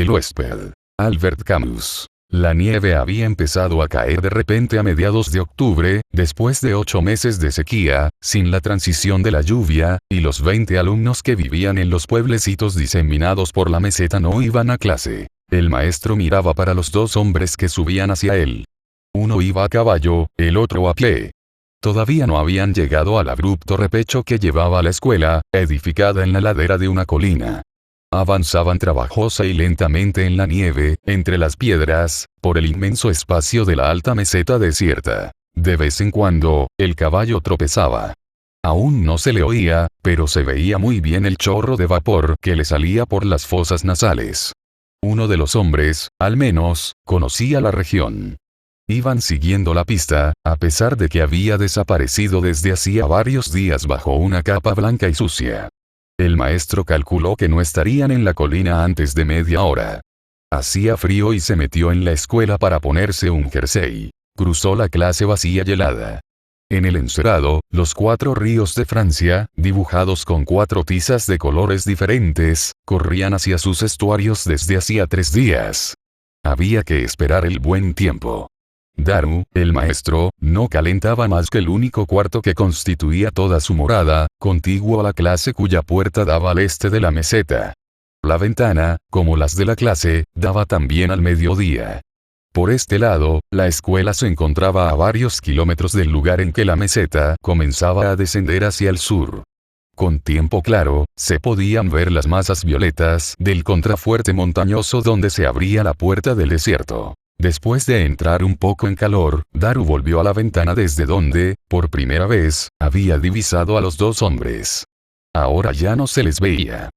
el huésped. Albert Camus. La nieve había empezado a caer de repente a mediados de octubre, después de 8 meses de sequía, sin la transición de la lluvia, y los 20 alumnos que vivían en los pueblecitos diseminados por la meseta no iban a clase. El maestro miraba para los 2 hombres que subían hacia él. Uno iba a caballo, el otro a pie. Todavía no habían llegado al abrupto repecho que llevaba a la escuela, edificada en la ladera de una colina. Avanzaban trabajosa y lentamente en la nieve, entre las piedras, por el inmenso espacio de la alta meseta desierta. De vez en cuando, el caballo tropezaba. Aún no se le oía, pero se veía muy bien el chorro de vapor que le salía por las fosas nasales. Uno de los hombres, al menos, conocía la región. Iban siguiendo la pista, a pesar de que había desaparecido desde hacía varios días bajo una capa blanca y sucia. El maestro calculó que no estarían en la colina antes de media hora. Hacía frío y se metió en la escuela para ponerse un jersey. Cruzó la clase vacía y helada. En el encerado, los 4 ríos de Francia, dibujados con 4 tizas de colores diferentes, corrían hacia sus estuarios desde hacía 3 días. Había que esperar el buen tiempo. Daru, el maestro, no calentaba más que el único cuarto que constituía toda su morada, contiguo a la clase cuya puerta daba al este de la meseta. La ventana, como las de la clase, daba también al mediodía. Por este lado, la escuela se encontraba a varios kilómetros del lugar en que la meseta comenzaba a descender hacia el sur. Con tiempo claro, se podían ver las masas violetas del contrafuerte montañoso donde se abría la puerta del desierto. Después de entrar un poco en calor, Daru volvió a la ventana desde donde, por primera vez, había divisado a los 2 hombres. Ahora ya no se les veía.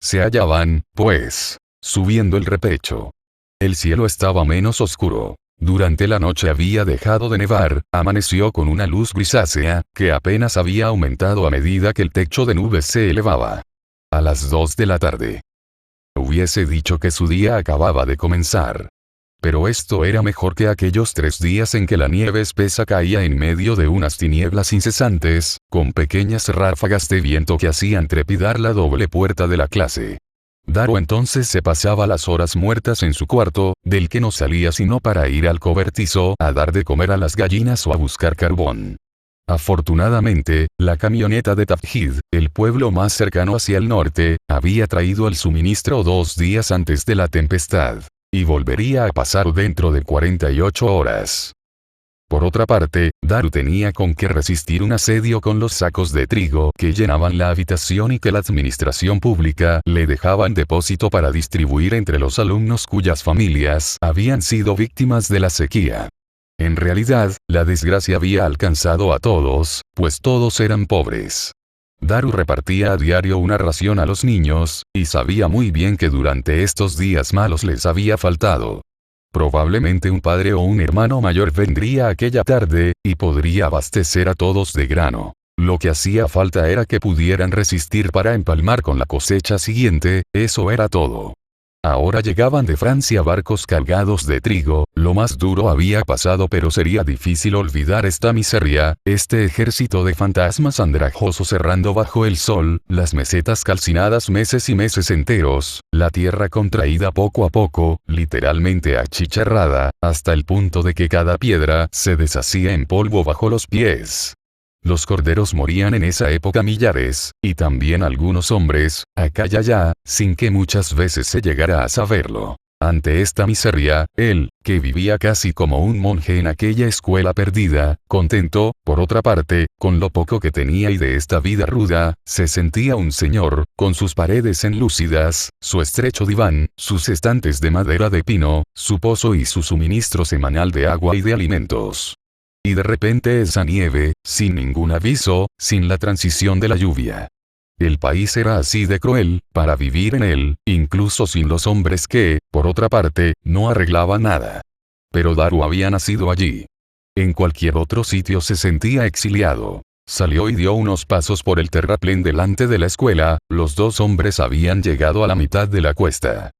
Se hallaban, pues, subiendo el repecho. El cielo estaba menos oscuro. Durante la noche había dejado de nevar, amaneció con una luz grisácea, que apenas había aumentado a medida que el techo de nubes se elevaba. A las 2 de la tarde. Hubiese dicho que su día acababa de comenzar. Pero esto era mejor que aquellos 3 días en que la nieve espesa caía en medio de unas tinieblas incesantes, con pequeñas ráfagas de viento que hacían trepidar la doble puerta de la clase. Daru entonces se pasaba las horas muertas en su cuarto, del que no salía sino para ir al cobertizo a dar de comer a las gallinas o a buscar carbón. Afortunadamente, la camioneta de Tafjid, el pueblo más cercano hacia el norte, había traído el suministro 2 días antes de la tempestad. Y volvería a pasar dentro de 48 horas. Por otra parte, Daru tenía con qué resistir un asedio con los sacos de trigo que llenaban la habitación y que la administración pública le dejaba en depósito para distribuir entre los alumnos cuyas familias habían sido víctimas de la sequía. En realidad, la desgracia había alcanzado a todos, pues todos eran pobres. Daru repartía a diario una ración a los niños, y sabía muy bien que durante estos días malos les había faltado. Probablemente un padre o un hermano mayor vendría aquella tarde, y podría abastecer a todos de grano. Lo que hacía falta era que pudieran resistir para empalmar con la cosecha siguiente, eso era todo. Ahora llegaban de Francia barcos cargados de trigo, lo más duro había pasado pero sería difícil olvidar esta miseria, este ejército de fantasmas andrajosos errando bajo el sol, las mesetas calcinadas meses y meses enteros, la tierra contraída poco a poco, literalmente achicharrada, hasta el punto de que cada piedra se deshacía en polvo bajo los pies. Los corderos morían en esa época millares, y también algunos hombres, acá y allá, sin que muchas veces se llegara a saberlo. Ante esta miseria, él, que vivía casi como un monje en aquella escuela perdida, contento, por otra parte, con lo poco que tenía y de esta vida ruda, se sentía un señor, con sus paredes enlúcidas, su estrecho diván, sus estantes de madera de pino, su pozo y su suministro semanal de agua y de alimentos. Y de repente esa nieve, sin ningún aviso, sin la transición de la lluvia. El país era así de cruel, para vivir en él, incluso sin los hombres que, por otra parte, no arreglaban nada. Pero Daru había nacido allí. En cualquier otro sitio se sentía exiliado. Salió y dio unos pasos por el terraplén delante de la escuela, los 2 hombres habían llegado a la mitad de la cuesta.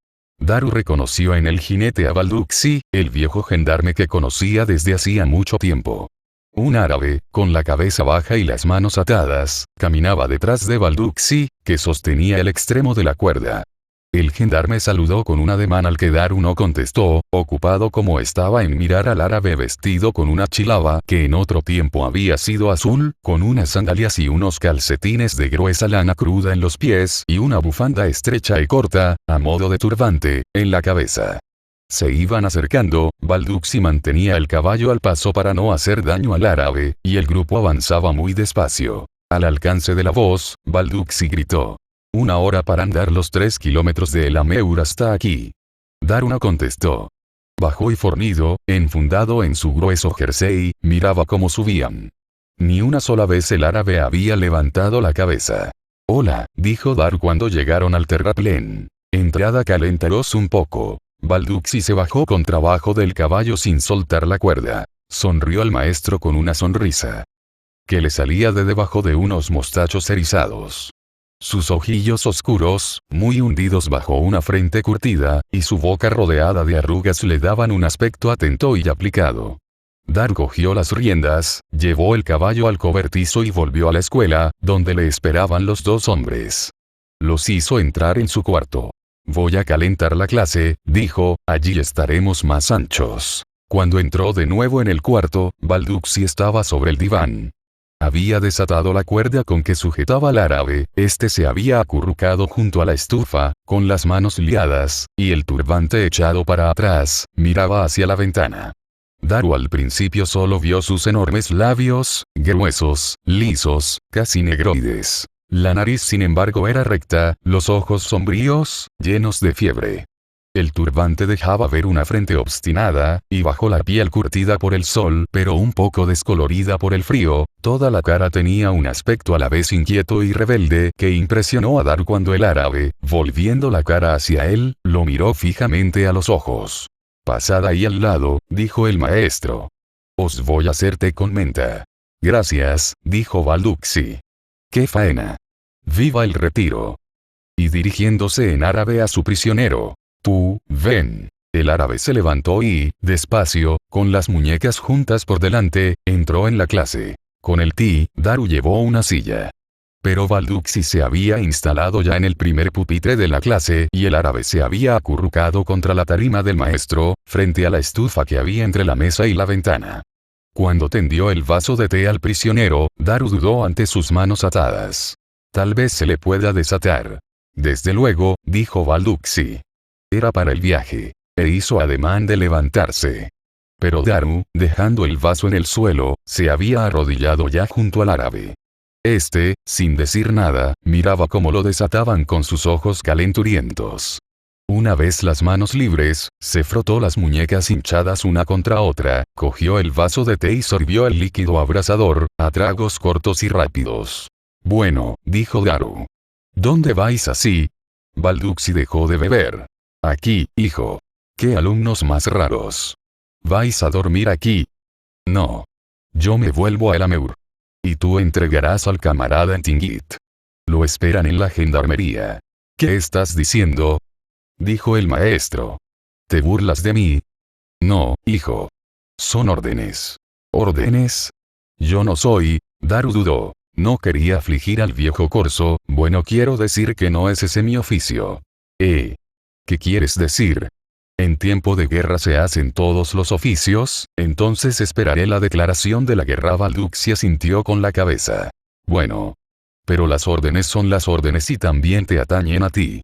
Daru reconoció en el jinete a Balduxi, el viejo gendarme que conocía desde hacía mucho tiempo. Un árabe, con la cabeza baja y las manos atadas, caminaba detrás de Balduxi, que sostenía el extremo de la cuerda. El gendarme saludó con un ademán al que Daru no contestó, ocupado como estaba en mirar al árabe vestido con una chilaba que en otro tiempo había sido azul, con unas sandalias y unos calcetines de gruesa lana cruda en los pies y una bufanda estrecha y corta, a modo de turbante, en la cabeza. Se iban acercando, Balducci mantenía el caballo al paso para no hacer daño al árabe, y el grupo avanzaba muy despacio. Al alcance de la voz, Balducci gritó: «1 hora para andar los 3 kilómetros de El Ameur hasta aquí». Daru no contestó. Bajo y fornido, enfundado en su grueso jersey, miraba cómo subían. Ni una sola vez el árabe había levantado la cabeza. «Hola», dijo Daru cuando llegaron al terraplén. «Entrada, calentaros un poco». Balducci se bajó con trabajo del caballo sin soltar la cuerda. Sonrió al maestro con una sonrisa que le salía de debajo de unos mostachos erizados. Sus ojillos oscuros, muy hundidos bajo una frente curtida, y su boca rodeada de arrugas le daban un aspecto atento y aplicado. Daru cogió las riendas, llevó el caballo al cobertizo y volvió a la escuela, donde le esperaban los 2 hombres. Los hizo entrar en su cuarto. «Voy a calentar la clase», dijo, «allí estaremos más anchos». Cuando entró de nuevo en el cuarto, Balducci estaba sobre el diván. Había desatado la cuerda con que sujetaba al árabe, este se había acurrucado junto a la estufa, con las manos liadas, y el turbante echado para atrás, miraba hacia la ventana. Daru al principio solo vio sus enormes labios, gruesos, lisos, casi negroides. La nariz sin embargo era recta, los ojos sombríos, llenos de fiebre. El turbante dejaba ver una frente obstinada, y bajo la piel curtida por el sol pero un poco descolorida por el frío, toda la cara tenía un aspecto a la vez inquieto y rebelde que impresionó a Daru cuando el árabe, volviendo la cara hacia él, lo miró fijamente a los ojos. «Pasad ahí al lado», dijo el maestro. «Os voy a hacer té con menta». «Gracias», dijo Balducci. «¡Qué faena! ¡Viva el retiro!». Y dirigiéndose en árabe a su prisionero: «Tú, ven». El árabe se levantó y, despacio, con las muñecas juntas por delante, entró en la clase. Con el Daru llevó una silla. Pero Balducci se había instalado ya en el primer pupitre de la clase y el árabe se había acurrucado contra la tarima del maestro, frente a la estufa que había entre la mesa y la ventana. Cuando tendió el vaso de té al prisionero, Daru dudó ante sus manos atadas. «Tal vez se le pueda desatar». «Desde luego», dijo Balducci. Era para el viaje. E hizo ademán de levantarse. Pero Daru, dejando el vaso en el suelo, se había arrodillado ya junto al árabe. Este, sin decir nada, miraba cómo lo desataban con sus ojos calenturientos. Una vez las manos libres, se frotó las muñecas hinchadas una contra otra, cogió el vaso de té y sorbió el líquido abrasador, a tragos cortos y rápidos. «Bueno», dijo Daru. «¿Dónde vais así?» Balducci dejó de beber. «Aquí, hijo». «¡Qué alumnos más raros! ¿Vais a dormir aquí?» «No. Yo me vuelvo a El Ameur. Y tú entregarás al camarada en Tingit. Lo esperan en la gendarmería». «¿Qué estás diciendo?», dijo el maestro. «¿Te burlas de mí?» «No, hijo. Son órdenes». «¿Órdenes? Yo no soy». Daru dudó. No quería afligir al viejo corso, bueno, quiero decir que no es ese mi oficio. ¿Qué quieres decir? En tiempo de guerra se hacen todos los oficios, entonces esperaré la declaración de la guerra. Balducci asintió con la cabeza. Bueno. Pero las órdenes son las órdenes y también te atañen a ti.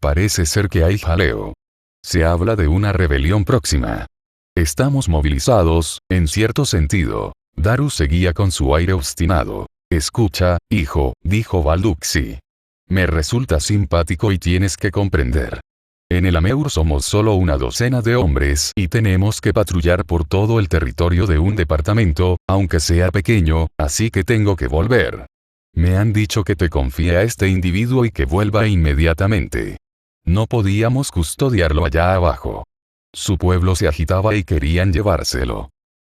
Parece ser que hay jaleo. Se habla de una rebelión próxima. Estamos movilizados, en cierto sentido. Daru seguía con su aire obstinado. «Escucha, hijo», dijo Balducci. «Me resulta simpático y tienes que comprender. En El Ameur somos solo una docena de hombres y tenemos que patrullar por todo el territorio de un departamento, aunque sea pequeño, así que tengo que volver. Me han dicho que te confíe a este individuo y que vuelva inmediatamente. No podíamos custodiarlo allá abajo. Su pueblo se agitaba y querían llevárselo.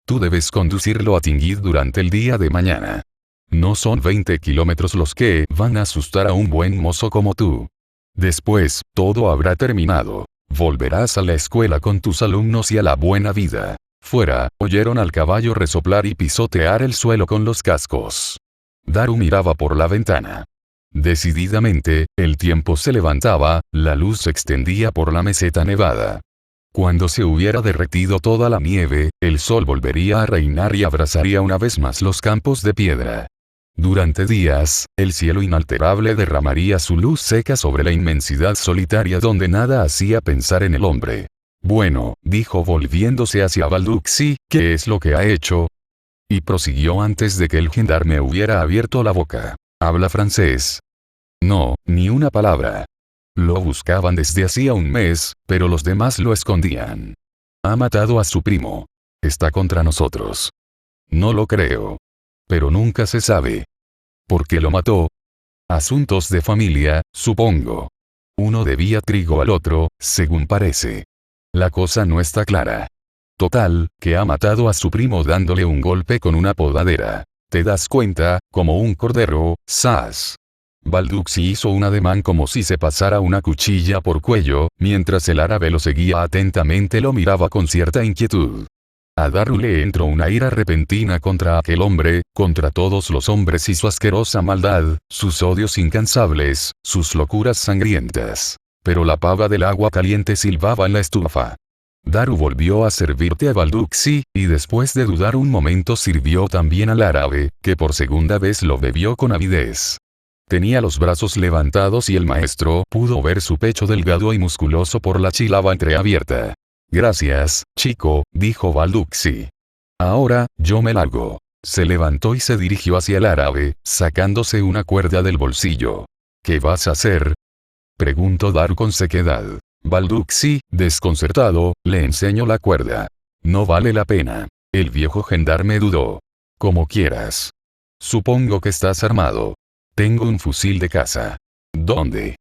Tú debes conducirlo a Tingit durante el día de mañana. No son 20 kilómetros los que van a asustar a un buen mozo como tú. Después, todo habrá terminado. Volverás a la escuela con tus alumnos y a la buena vida». Fuera, oyeron al caballo resoplar y pisotear el suelo con los cascos. Daru miraba por la ventana. Decididamente, el tiempo se levantaba, la luz se extendía por la meseta nevada. Cuando se hubiera derretido toda la nieve, el sol volvería a reinar y abrazaría una vez más los campos de piedra. Durante días, el cielo inalterable derramaría su luz seca sobre la inmensidad solitaria donde nada hacía pensar en el hombre. Bueno, dijo volviéndose hacia Balducci, ¿qué es lo que ha hecho? Y prosiguió antes de que el gendarme hubiera abierto la boca. ¿Habla francés? No, ni una palabra. Lo buscaban desde hacía un mes, pero los demás lo escondían. Ha matado a su primo. Está contra nosotros. No lo creo. Pero nunca se sabe. ¿Por qué lo mató? Asuntos de familia, supongo. Uno debía trigo al otro, según parece. La cosa no está clara. Total, que ha matado a su primo dándole un golpe con una podadera. ¿Te das cuenta? Como un cordero, ¡zas! Balducci hizo un ademán como si se pasara una cuchilla por cuello, mientras el árabe lo seguía atentamente, lo miraba con cierta inquietud. A Daru le entró una ira repentina contra aquel hombre, contra todos los hombres y su asquerosa maldad, sus odios incansables, sus locuras sangrientas. Pero la pava del agua caliente silbaba en la estufa. Daru volvió a servirte a Balducci, y después de dudar un momento sirvió también al árabe, que por segunda vez lo bebió con avidez. Tenía los brazos levantados y el maestro pudo ver su pecho delgado y musculoso por la chilaba entreabierta. Gracias, chico, dijo Balducci. Ahora, yo me largo. Se levantó y se dirigió hacia el árabe, sacándose una cuerda del bolsillo. ¿Qué vas a hacer? Preguntó Daru con sequedad. Balducci, desconcertado, le enseñó la cuerda. No vale la pena. El viejo gendarme dudó. Como quieras. Supongo que estás armado. Tengo un fusil de caza. ¿Dónde?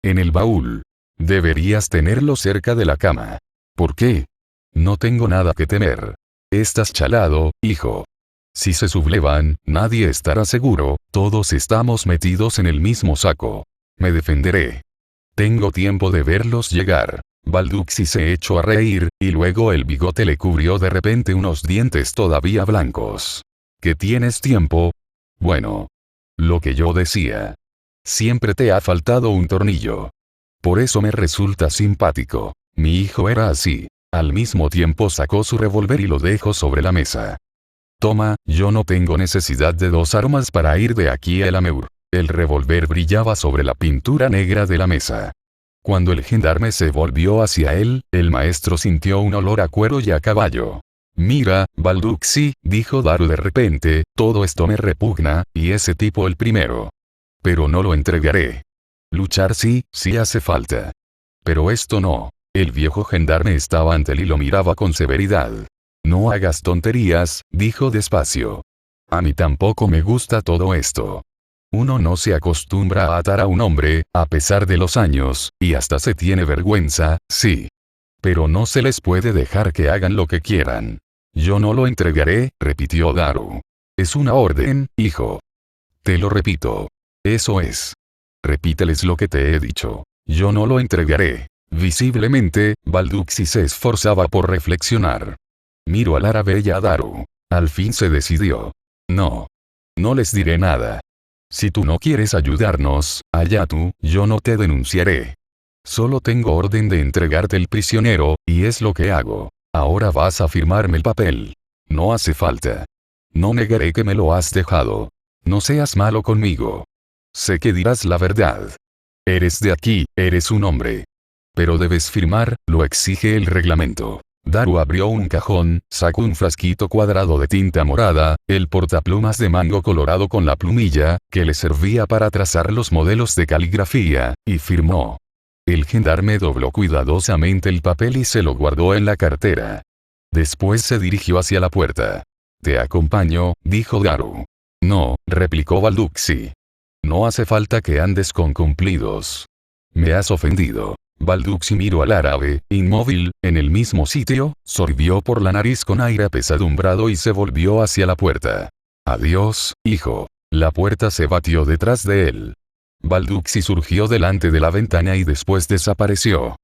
En el baúl. Deberías tenerlo cerca de la cama. ¿Por qué? No tengo nada que temer. Estás chalado, hijo. Si se sublevan, nadie estará seguro, todos estamos metidos en el mismo saco. Me defenderé. Tengo tiempo de verlos llegar. Balducci se echó a reír, y luego el bigote le cubrió de repente unos dientes todavía blancos. ¿Que tienes tiempo? Bueno. Lo que yo decía. Siempre te ha faltado un tornillo. Por eso me resulta simpático. Mi hijo era así. Al mismo tiempo sacó su revólver y lo dejó sobre la mesa. Toma, yo no tengo necesidad de dos armas para ir de aquí a El Ameur. El revólver brillaba sobre la pintura negra de la mesa. Cuando el gendarme se volvió hacia él, el maestro sintió un olor a cuero y a caballo. Mira, Balducci, dijo Daru de repente, todo esto me repugna, y ese tipo el primero. Pero no lo entregaré. Luchar sí, sí hace falta. Pero esto no. El viejo gendarme estaba ante él y lo miraba con severidad. No hagas tonterías, dijo despacio. A mí tampoco me gusta todo esto. Uno no se acostumbra a atar a un hombre, a pesar de los años, y hasta se tiene vergüenza, sí. Pero no se les puede dejar que hagan lo que quieran. Yo no lo entregaré, repitió Daru. Es una orden, hijo. Te lo repito. Eso es. Repíteles lo que te he dicho. Yo no lo entregaré. Visiblemente, Balducci se esforzaba por reflexionar. Miró al árabe y a Daru. Al fin se decidió. No. No les diré nada. Si tú no quieres ayudarnos, allá tú, yo no te denunciaré. Solo tengo orden de entregarte el prisionero, y es lo que hago. Ahora vas a firmarme el papel. No hace falta. No negaré que me lo has dejado. No seas malo conmigo. Sé que dirás la verdad. Eres de aquí, eres un hombre. Pero debes firmar, lo exige el reglamento. Daru abrió un cajón, sacó un frasquito cuadrado de tinta morada, el portaplumas de mango colorado con la plumilla, que le servía para trazar los modelos de caligrafía, y firmó. El gendarme dobló cuidadosamente el papel y se lo guardó en la cartera. Después se dirigió hacia la puerta. Te acompaño, dijo Daru. No, replicó Balducci. No hace falta que andes con cumplidos. Me has ofendido. Balducci miró al árabe, inmóvil, en el mismo sitio, sorbió por la nariz con aire apesadumbrado y se volvió hacia la puerta. Adiós, hijo. La puerta se batió detrás de él. Balducci surgió delante de la ventana y después desapareció.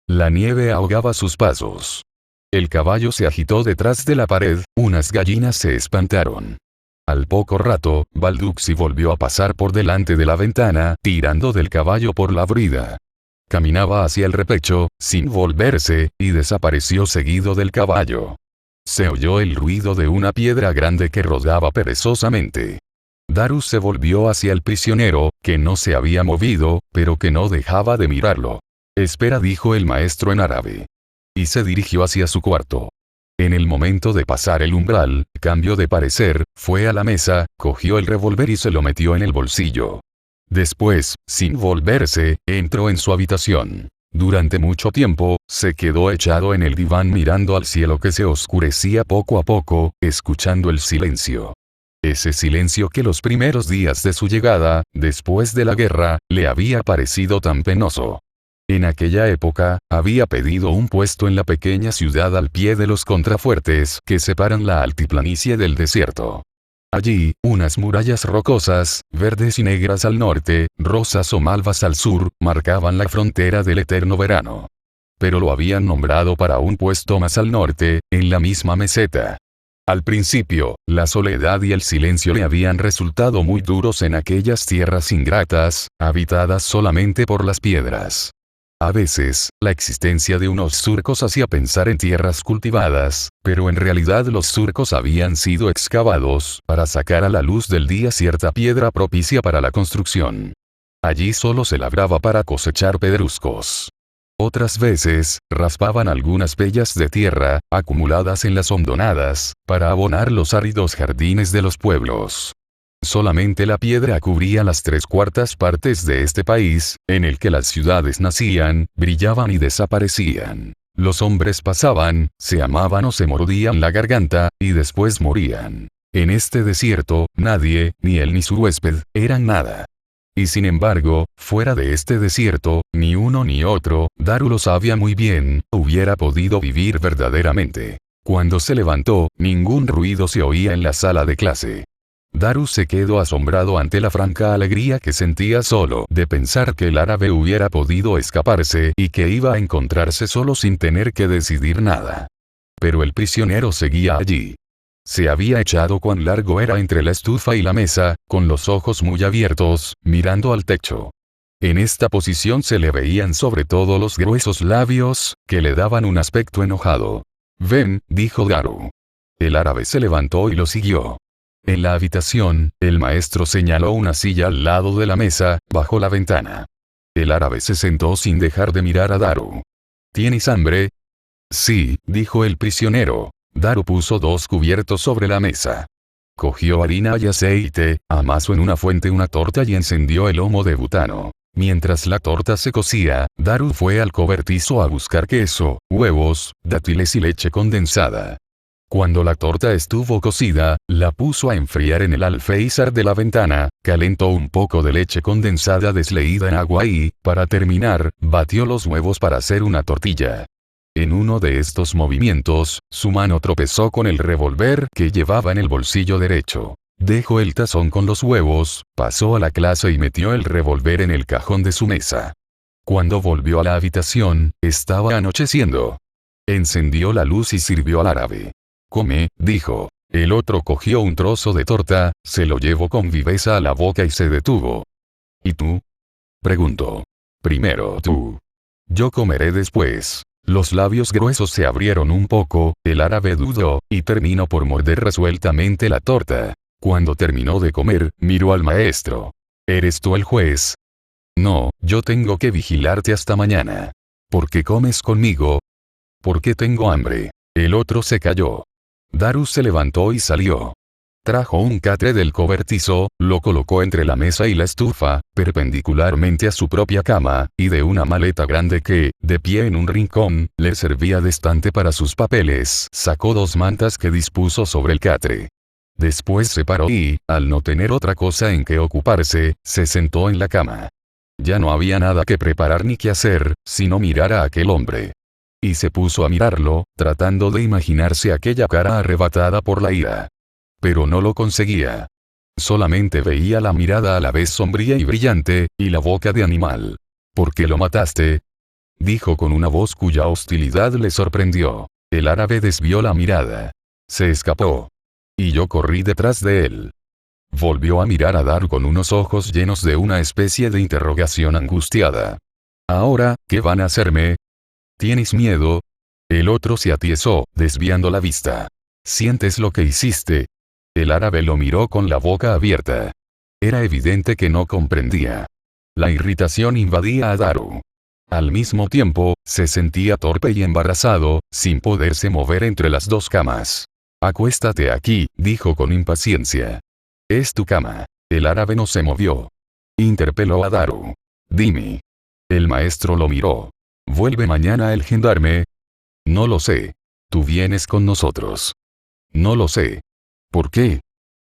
La nieve ahogaba sus pasos. El caballo se agitó detrás de la pared, unas gallinas se espantaron. Al poco rato, Balduxi volvió a pasar por delante de la ventana, tirando del caballo por la brida. Caminaba hacia el repecho, sin volverse, y desapareció seguido del caballo. Se oyó el ruido de una piedra grande que rodaba perezosamente. Darus se volvió hacia el prisionero, que no se había movido, pero que no dejaba de mirarlo. «Espera», dijo el maestro en árabe. Y se dirigió hacia su cuarto. En el momento de pasar el umbral, cambió de parecer, fue a la mesa, cogió el revólver y se lo metió en el bolsillo. Después, sin volverse, entró en su habitación. Durante mucho tiempo, se quedó echado en el diván mirando al cielo que se oscurecía poco a poco, escuchando el silencio. Ese silencio que los primeros días de su llegada, después de la guerra, le había parecido tan penoso. En aquella época, había pedido un puesto en la pequeña ciudad al pie de los contrafuertes que separan la altiplanicie del desierto. Allí, unas murallas rocosas, verdes y negras al norte, rosas o malvas al sur, marcaban la frontera del eterno verano. Pero lo habían nombrado para un puesto más al norte, en la misma meseta. Al principio, la soledad y el silencio le habían resultado muy duros en aquellas tierras ingratas, habitadas solamente por las piedras. A veces, la existencia de unos surcos hacía pensar en tierras cultivadas, pero en realidad los surcos habían sido excavados para sacar a la luz del día cierta piedra propicia para la construcción. Allí solo se labraba para cosechar pedruscos. Otras veces, raspaban algunas pellas de tierra, acumuladas en las hondonadas, para abonar los áridos jardines de los pueblos. Solamente la piedra cubría las 3/4 partes de este país, en el que las ciudades nacían, brillaban y desaparecían. Los hombres pasaban, se amaban o se mordían la garganta, y después morían. En este desierto, nadie, ni él ni su huésped, eran nada. Y sin embargo, fuera de este desierto, ni uno ni otro, Daru lo sabía muy bien, hubiera podido vivir verdaderamente. Cuando se levantó, ningún ruido se oía en la sala de clase. Daru se quedó asombrado ante la franca alegría que sentía solo de pensar que el árabe hubiera podido escaparse y que iba a encontrarse solo sin tener que decidir nada. Pero el prisionero seguía allí. Se había echado cuán largo era entre la estufa y la mesa, con los ojos muy abiertos, mirando al techo. En esta posición se le veían sobre todo los gruesos labios, que le daban un aspecto enojado. «Ven», dijo Daru. El árabe se levantó y lo siguió. En la habitación, el maestro señaló una silla al lado de la mesa, bajo la ventana. El árabe se sentó sin dejar de mirar a Daru. «¿Tienes hambre?» «Sí», dijo el prisionero. Daru puso 2 cubiertos sobre la mesa. Cogió harina y aceite, amasó en una fuente una torta y encendió el humo de butano. Mientras la torta se cocía, Daru fue al cobertizo a buscar queso, huevos, dátiles y leche condensada. Cuando la torta estuvo cocida, la puso a enfriar en el alféizar de la ventana, calentó un poco de leche condensada desleída en agua y, para terminar, batió los huevos para hacer una tortilla. En uno de estos movimientos, su mano tropezó con el revólver que llevaba en el bolsillo derecho. Dejó el tazón con los huevos, pasó a la clase y metió el revólver en el cajón de su mesa. Cuando volvió a la habitación, estaba anocheciendo. Encendió la luz y sirvió al árabe. «Come», dijo. El otro cogió un trozo de torta, se lo llevó con viveza a la boca y se detuvo. «¿Y tú?», preguntó. «Primero tú. Yo comeré después». Los labios gruesos se abrieron un poco, el árabe dudó, y terminó por morder resueltamente la torta. Cuando terminó de comer, miró al maestro. «¿Eres tú el juez?» «No, yo tengo que vigilarte hasta mañana». «¿Por qué comes conmigo?» «Porque tengo hambre». El otro se calló. Daru se levantó y salió. Trajo un catre del cobertizo, lo colocó entre la mesa y la estufa, perpendicularmente a su propia cama, y de una maleta grande que, de pie en un rincón, le servía de estante para sus papeles, sacó 2 mantas que dispuso sobre el catre. Después se paró y, al no tener otra cosa en que ocuparse, se sentó en la cama. Ya no había nada que preparar ni que hacer, sino mirar a aquel hombre. Y se puso a mirarlo, tratando de imaginarse aquella cara arrebatada por la ira. Pero no lo conseguía. Solamente veía la mirada a la vez sombría y brillante, y la boca de animal. «¿Por qué lo mataste?», dijo con una voz cuya hostilidad le sorprendió. El árabe desvió la mirada. Se escapó. Y yo corrí detrás de él. Volvió a mirar a Daru con unos ojos llenos de una especie de interrogación angustiada. ¿Ahora, qué van a hacerme? ¿Tienes miedo? El otro se atiezó, desviando la vista. ¿Sientes lo que hiciste? El árabe lo miró con la boca abierta. Era evidente que no comprendía. La irritación invadía a Daru. Al mismo tiempo, se sentía torpe y embarazado, sin poderse mover entre las dos camas. Acuéstate aquí, dijo con impaciencia. Es tu cama. El árabe no se movió. Interpeló a Daru. Dime. El maestro lo miró. ¿Vuelve mañana el gendarme? No lo sé. Tú vienes con nosotros. No lo sé. ¿Por qué?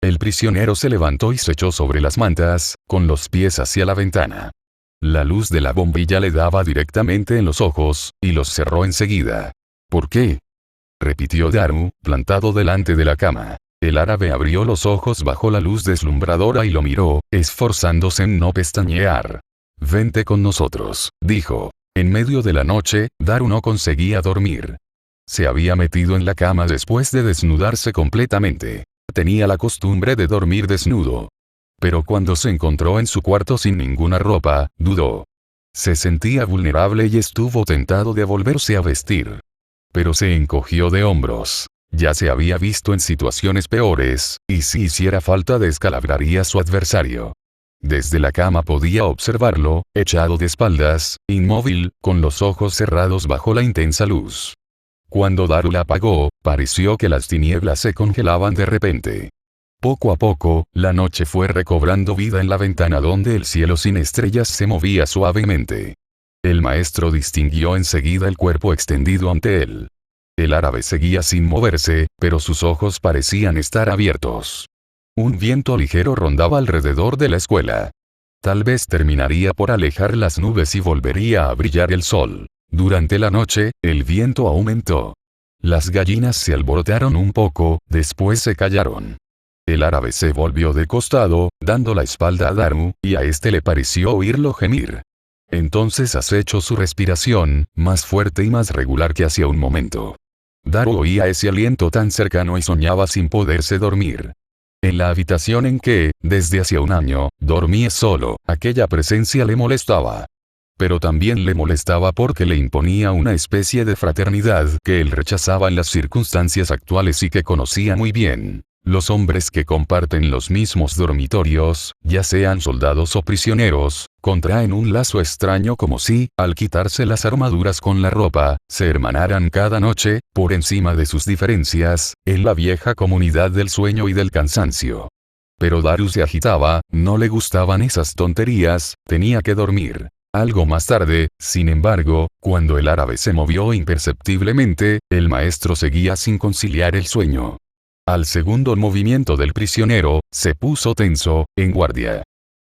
El prisionero se levantó y se echó sobre las mantas, con los pies hacia la ventana. La luz de la bombilla le daba directamente en los ojos, y los cerró enseguida. ¿Por qué? Repitió Daru, plantado delante de la cama. El árabe abrió los ojos bajo la luz deslumbradora y lo miró, esforzándose en no pestañear. Vente con nosotros, dijo. En medio de la noche, Daru no conseguía dormir. Se había metido en la cama después de desnudarse completamente. Tenía la costumbre de dormir desnudo. Pero cuando se encontró en su cuarto sin ninguna ropa, dudó. Se sentía vulnerable y estuvo tentado de volverse a vestir. Pero se encogió de hombros. Ya se había visto en situaciones peores, y si hiciera falta descalabraría a su adversario. Desde la cama podía observarlo, echado de espaldas, inmóvil, con los ojos cerrados bajo la intensa luz. Cuando Daru la apagó, pareció que las tinieblas se congelaban de repente. Poco a poco, la noche fue recobrando vida en la ventana donde el cielo sin estrellas se movía suavemente. El maestro distinguió enseguida el cuerpo extendido ante él. El árabe seguía sin moverse, pero sus ojos parecían estar abiertos. Un viento ligero rondaba alrededor de la escuela. Tal vez terminaría por alejar las nubes y volvería a brillar el sol. Durante la noche, el viento aumentó. Las gallinas se alborotaron un poco, después se callaron. El árabe se volvió de costado, dando la espalda a Daru, y a este le pareció oírlo gemir. Entonces acechó su respiración, más fuerte y más regular que hacía un momento. Daru oía ese aliento tan cercano y soñaba sin poderse dormir. En la habitación en que, desde hacía un año, dormía solo, aquella presencia le molestaba. Pero también le molestaba porque le imponía una especie de fraternidad que él rechazaba en las circunstancias actuales y que conocía muy bien. Los hombres que comparten los mismos dormitorios, ya sean soldados o prisioneros, contraen un lazo extraño como si, al quitarse las armaduras con la ropa, se hermanaran cada noche, por encima de sus diferencias, en la vieja comunidad del sueño y del cansancio. Pero Daru se agitaba, no le gustaban esas tonterías, tenía que dormir. Algo más tarde, sin embargo, cuando el árabe se movió imperceptiblemente, el maestro seguía sin conciliar el sueño. Al segundo movimiento del prisionero, se puso tenso, en guardia.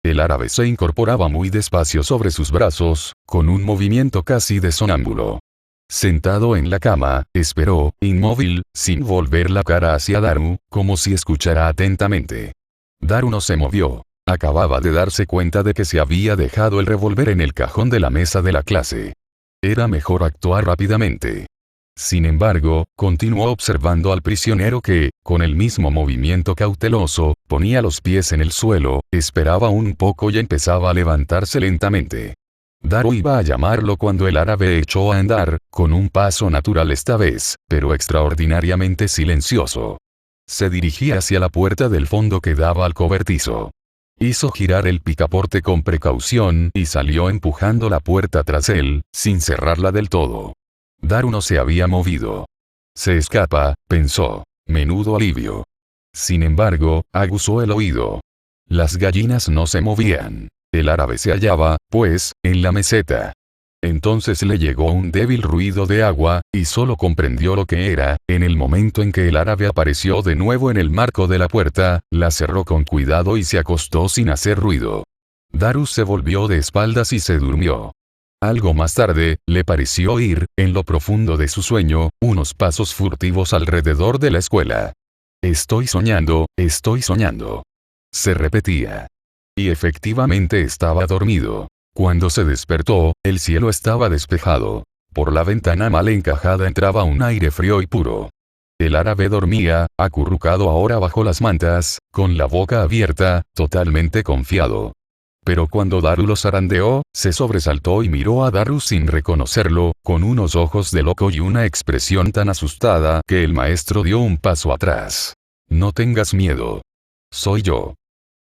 El árabe se incorporaba muy despacio sobre sus brazos, con un movimiento casi de sonámbulo. Sentado en la cama, esperó, inmóvil, sin volver la cara hacia Daru, como si escuchara atentamente. Daru no se movió. Acababa de darse cuenta de que se había dejado el revólver en el cajón de la mesa de la clase. Era mejor actuar rápidamente. Sin embargo, continuó observando al prisionero que, con el mismo movimiento cauteloso, ponía los pies en el suelo, esperaba un poco y empezaba a levantarse lentamente. Daru iba a llamarlo cuando el árabe echó a andar, con un paso natural esta vez, pero extraordinariamente silencioso. Se dirigía hacia la puerta del fondo que daba al cobertizo. Hizo girar el picaporte con precaución y salió empujando la puerta tras él, sin cerrarla del todo. Daru no se había movido. Se escapa, pensó. Menudo alivio. Sin embargo, aguzó el oído. Las gallinas no se movían. El árabe se hallaba, pues, en la meseta. Entonces le llegó un débil ruido de agua, y solo comprendió lo que era, en el momento en que el árabe apareció de nuevo en el marco de la puerta, la cerró con cuidado y se acostó sin hacer ruido. Daru se volvió de espaldas y se durmió. Algo más tarde, le pareció oír, en lo profundo de su sueño, unos pasos furtivos alrededor de la escuela. Estoy soñando, se repetía. Y efectivamente estaba dormido. Cuando se despertó, el cielo estaba despejado. Por la ventana mal encajada entraba un aire frío y puro. El árabe dormía, acurrucado ahora bajo las mantas, con la boca abierta, totalmente confiado. Pero cuando Daru lo zarandeó, se sobresaltó y miró a Daru sin reconocerlo, con unos ojos de loco y una expresión tan asustada que el maestro dio un paso atrás. No tengas miedo. Soy yo.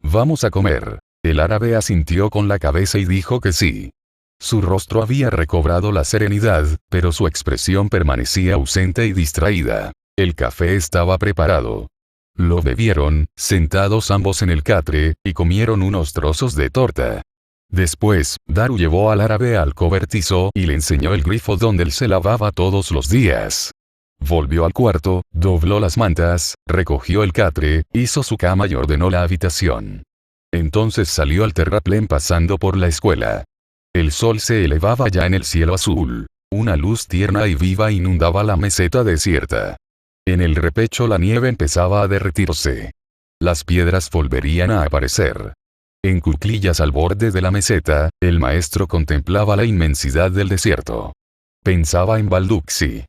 Vamos a comer. El árabe asintió con la cabeza y dijo que sí. Su rostro había recobrado la serenidad, pero su expresión permanecía ausente y distraída. El café estaba preparado. Lo bebieron, sentados ambos en el catre, y comieron unos trozos de torta. Después, Daru llevó al árabe al cobertizo y le enseñó el grifo donde él se lavaba todos los días. Volvió al cuarto, dobló las mantas, recogió el catre, hizo su cama y ordenó la habitación. Entonces salió al terraplén pasando por la escuela. El sol se elevaba ya en el cielo azul. Una luz tierna y viva inundaba la meseta desierta. En el repecho la nieve empezaba a derretirse. Las piedras volverían a aparecer. En cuclillas al borde de la meseta, el maestro contemplaba la inmensidad del desierto. Pensaba en Balduxi.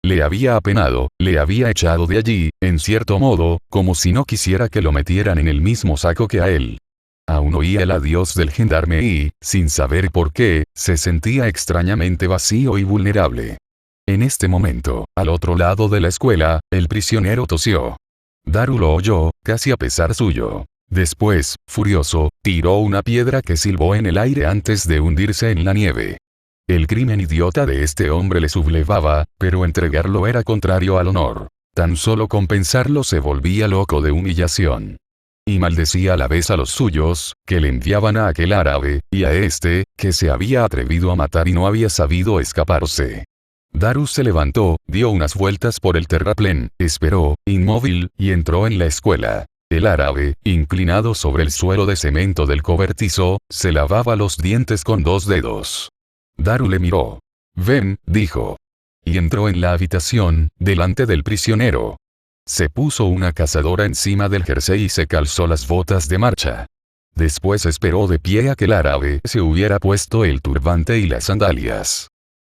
Le había apenado, le había echado de allí, en cierto modo, como si no quisiera que lo metieran en el mismo saco que a él. Aún oía el adiós del gendarme y, sin saber por qué, se sentía extrañamente vacío y vulnerable. En este momento, al otro lado de la escuela, el prisionero tosió. Daru lo oyó, casi a pesar suyo. Después, furioso, tiró una piedra que silbó en el aire antes de hundirse en la nieve. El crimen idiota de este hombre le sublevaba, pero entregarlo era contrario al honor. Tan solo con pensarlo se volvía loco de humillación. Y maldecía a la vez a los suyos, que le enviaban a aquel árabe, y a este, que se había atrevido a matar y no había sabido escaparse. Daru se levantó, dio unas vueltas por el terraplén, esperó, inmóvil, y entró en la escuela. El árabe, inclinado sobre el suelo de cemento del cobertizo, se lavaba los dientes con 2 dedos. Daru le miró. «Ven», dijo. Y entró en la habitación, delante del prisionero. Se puso una cazadora encima del jersey y se calzó las botas de marcha. Después esperó de pie a que el árabe se hubiera puesto el turbante y las sandalias.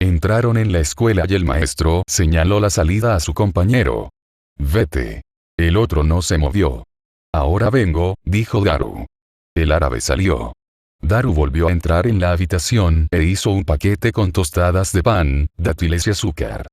Entraron en la escuela y el maestro señaló la salida a su compañero. «Vete». El otro no se movió. «Ahora vengo», dijo Daru. El árabe salió. Daru volvió a entrar en la habitación e hizo un paquete con tostadas de pan, dátiles y azúcar.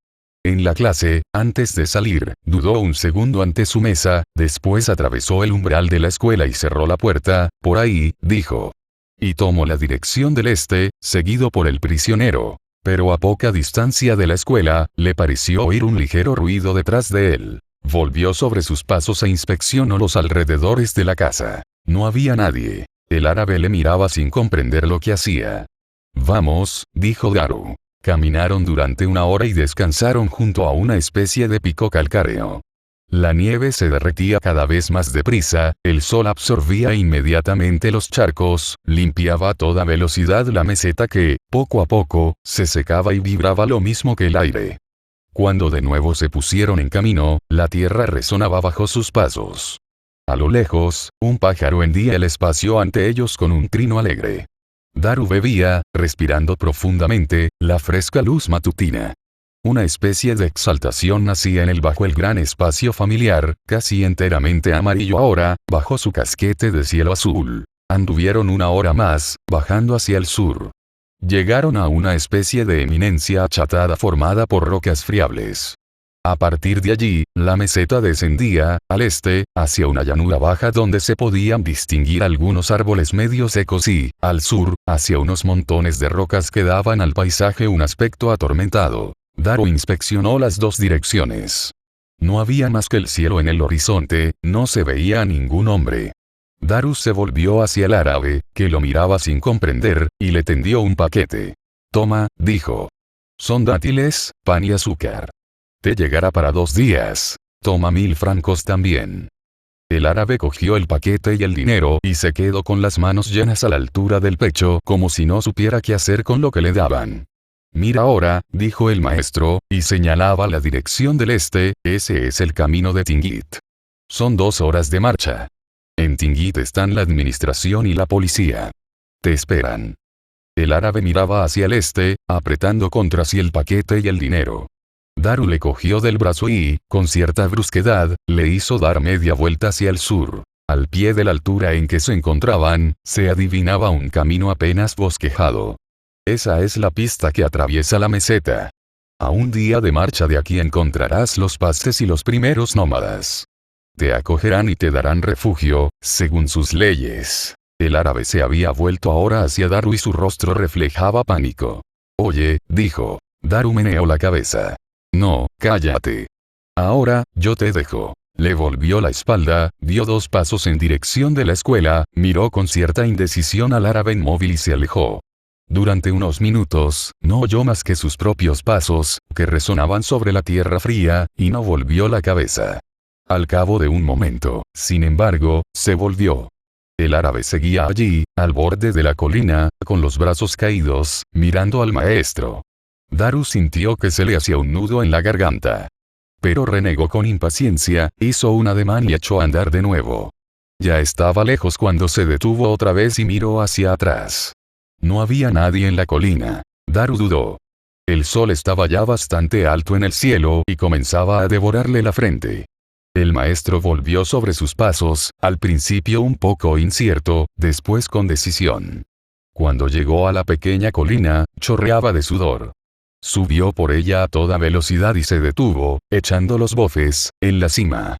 En la clase, antes de salir, dudó un segundo ante su mesa, después atravesó el umbral de la escuela y cerró la puerta. «Por ahí», dijo. Y tomó la dirección del este, seguido por el prisionero. Pero a poca distancia de la escuela, le pareció oír un ligero ruido detrás de él. Volvió sobre sus pasos e inspeccionó los alrededores de la casa. No había nadie. El árabe le miraba sin comprender lo que hacía. «Vamos», dijo Daru. Caminaron durante 1 hora y descansaron junto a una especie de pico calcáreo. La nieve se derretía cada vez más deprisa, el sol absorbía inmediatamente los charcos, limpiaba a toda velocidad la meseta que, poco a poco, se secaba y vibraba lo mismo que el aire. Cuando de nuevo se pusieron en camino, la tierra resonaba bajo sus pasos. A lo lejos, un pájaro hendía el espacio ante ellos con un trino alegre. Daru bebía, respirando profundamente, la fresca luz matutina. Una especie de exaltación nacía en él bajo el gran espacio familiar, casi enteramente amarillo ahora, bajo su casquete de cielo azul. Anduvieron 1 hora más, bajando hacia el sur. Llegaron a una especie de eminencia achatada formada por rocas friables. A partir de allí, la meseta descendía, al este, hacia una llanura baja donde se podían distinguir algunos árboles medio secos y, al sur, hacia unos montones de rocas que daban al paisaje un aspecto atormentado. Daru inspeccionó las 2 direcciones. No había más que el cielo en el horizonte, no se veía a ningún hombre. Daru se volvió hacia el árabe, que lo miraba sin comprender, y le tendió un paquete. «Toma», dijo. «Son dátiles, pan y azúcar. Te llegará para 2 días. Toma 1000 francos también». El árabe cogió el paquete y el dinero y se quedó con las manos llenas a la altura del pecho como si no supiera qué hacer con lo que le daban. «Mira ahora», dijo el maestro, y señalaba la dirección del este, «ese es el camino de Tingit. Son 2 horas de marcha. En Tingit están la administración y la policía. Te esperan». El árabe miraba hacia el este, apretando contra sí el paquete y el dinero. Daru le cogió del brazo y, con cierta brusquedad, le hizo dar media vuelta hacia el sur. Al pie de la altura en que se encontraban, se adivinaba un camino apenas bosquejado. Esa es la pista que atraviesa la meseta. A un día de marcha de aquí encontrarás los pastes y los primeros nómadas. Te acogerán y te darán refugio, según sus leyes. El árabe se había vuelto ahora hacia Daru y su rostro reflejaba pánico. Oye, dijo. Daru meneó la cabeza. No, cállate. Ahora, yo te dejo. Le volvió la espalda, dio 2 pasos en dirección de la escuela, miró con cierta indecisión al árabe inmóvil y se alejó. Durante unos minutos, no oyó más que sus propios pasos, que resonaban sobre la tierra fría, y no volvió la cabeza. Al cabo de un momento, sin embargo, se volvió. El árabe seguía allí, al borde de la colina, con los brazos caídos, mirando al maestro. Daru sintió que se le hacía un nudo en la garganta. Pero renegó con impaciencia, hizo un ademán y echó a andar de nuevo. Ya estaba lejos cuando se detuvo otra vez y miró hacia atrás. No había nadie en la colina. Daru dudó. El sol estaba ya bastante alto en el cielo y comenzaba a devorarle la frente. El maestro volvió sobre sus pasos, al principio un poco incierto, después con decisión. Cuando llegó a la pequeña colina, chorreaba de sudor. Subió por ella a toda velocidad y se detuvo, echando los bofes, en la cima.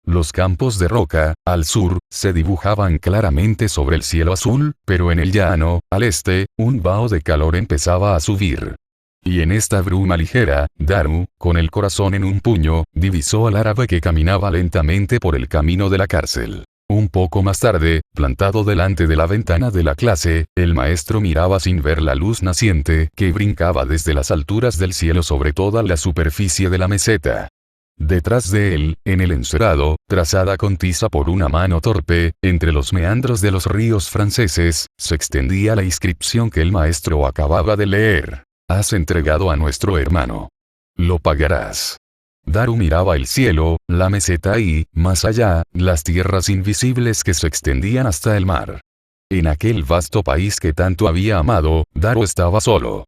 Los campos de roca, al sur, se dibujaban claramente sobre el cielo azul, pero en el llano, al este, un vaho de calor empezaba a subir. Y en esta bruma ligera, Daru, con el corazón en un puño, divisó al árabe que caminaba lentamente por el camino de la cárcel. Un poco más tarde, plantado delante de la ventana de la clase, el maestro miraba sin ver la luz naciente que brincaba desde las alturas del cielo sobre toda la superficie de la meseta. Detrás de él, en el encerado, trazada con tiza por una mano torpe, entre los meandros de los ríos franceses, se extendía la inscripción que el maestro acababa de leer. Has entregado a nuestro hermano. Lo pagarás. Daru miraba el cielo, la meseta y, más allá, las tierras invisibles que se extendían hasta el mar. En aquel vasto país que tanto había amado, Daru estaba solo.